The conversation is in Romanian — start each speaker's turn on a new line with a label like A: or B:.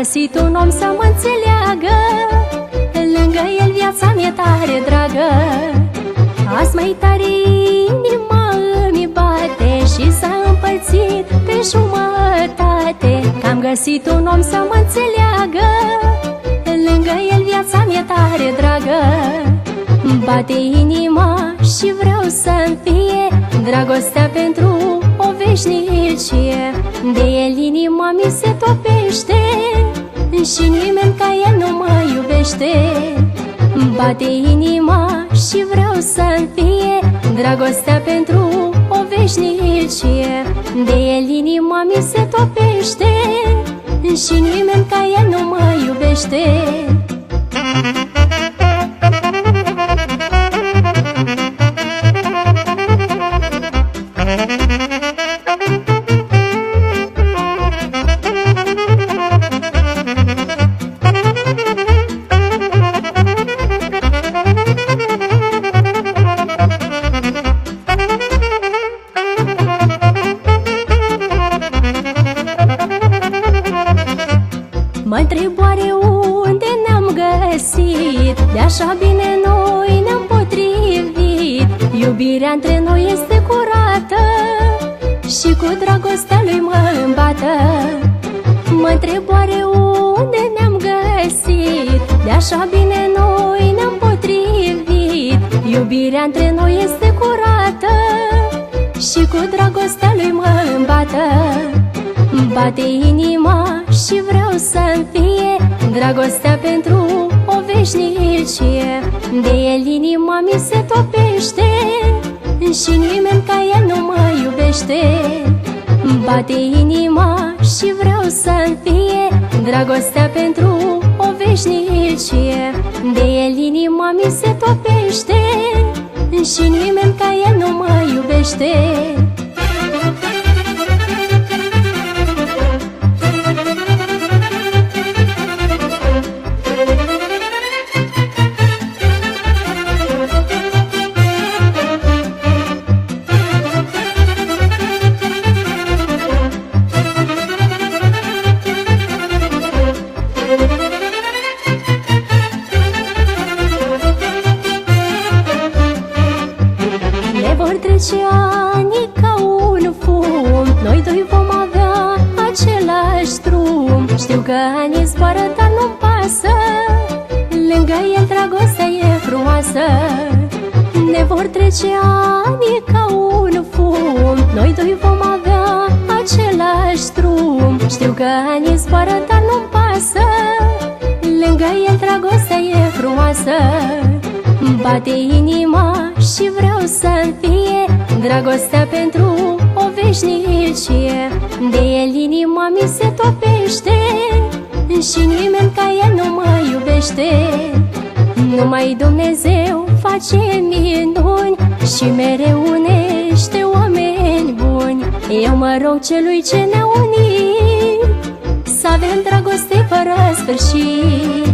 A: găsit un om să mă înțeleagă, lângă el viața mi-e tare dragă. Azi mai tare inima îmi bate și s-a împărțit pe jumătate. Că am găsit un om să mă înțeleagă, lângă el viața mi-e tare dragă. Bate inima și vreau să-mi fie dragostea pentru o veșnicie. De el inima mi se topește și nimeni ca el nu mă iubește. Bate inima și vreau să-mi fie dragostea pentru o veșnicie. De el inima mi se topește și nimeni ca el nu mă iubește. Mă întreb oare unde ne-am găsit, de așa bine noi ne-am potrivit. Iubirea între noi este curată și cu dragostea lui mă îmbată. Mă întreb oare unde ne-am găsit, de așa bine noi ne-am potrivit. Iubirea între noi este curată și cu dragostea lui mă îmbată. Bate inima și vreau să-mi fie dragostea pentru o veșnicie. De el inima mi se topește și nimeni ca el nu mă iubește. Bate inima și vreau să-mi fie dragostea pentru o veșnicie. De el inima mi se topește și nimeni ca el nu mă iubește. Vor trece ani ca un fum, noi doi vom avea același drum. Știu că anii zboară, dar nu-mi pasă, lângă el dragostea e frumoasă. Ne vor trece ani ca un fum, noi doi vom avea același drum. Știu că anii zboară, dar nu-mi pasă, lângă el dragostea e frumoasă. Bate inima și vreau să-mi fie dragostea pentru o veșnicie. De el inima mi se topește și nimeni ca el nu mă iubește. Numai Dumnezeu face minuni și mereu unește oameni buni. Eu mă rog celui ce ne-a unit să avem dragoste fără sfârșit.